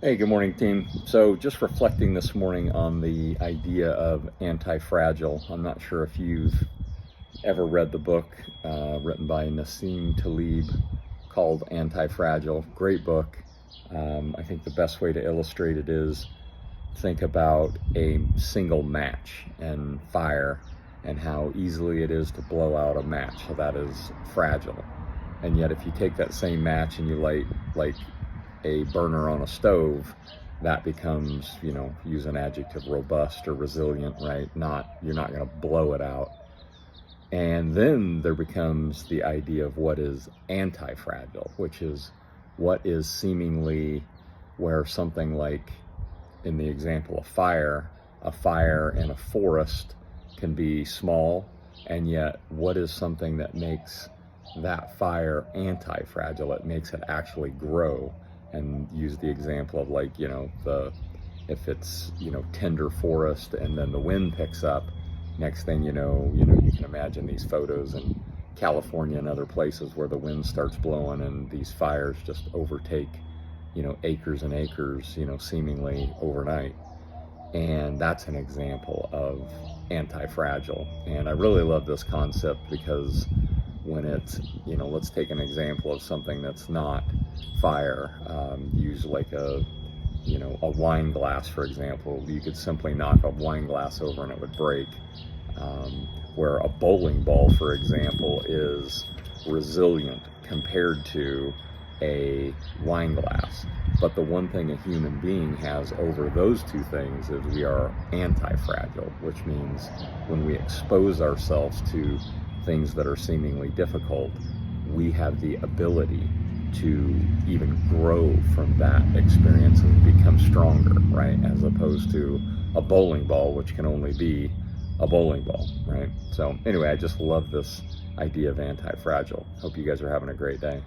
Hey, good morning, team. So, just reflecting this morning on the idea of anti-fragile. I'm not sure if you've ever read the book written by Nassim Taleb called Antifragile. Great book. I think the best way to illustrate it is think about a single match and fire and how easily it is to blow out a match. So, that is fragile. And yet, if you take that same match and you light like a burner on a stove, that becomes, use an adjective, robust or resilient, right? You're not going to blow it out. And then there becomes the idea of what is anti-fragile, which is what is seemingly where something like, in the example of a fire in a forest can be small, and yet what is something that makes that fire anti-fragile? It makes it actually grow. And use the example of, like, if it's, tender forest and then the wind picks up, next thing you can imagine these photos in California and other places where the wind starts blowing and these fires just overtake, acres and acres, seemingly overnight. And that's an example of anti-fragile. And I really love this concept because when it's, let's take an example of something that's not fire. Use like a wine glass, for example. You could simply knock a wine glass over and it would break. Where a bowling ball, for example, is resilient compared to a wine glass. But the one thing a human being has over those two things is we are anti-fragile, which means when we expose ourselves to things that are seemingly difficult, we have the ability to even grow from that experience and become stronger, right? As opposed to a bowling ball, which can only be a bowling ball, right? So anyway, I just love this idea of anti-fragile. Hope you guys are having a great day.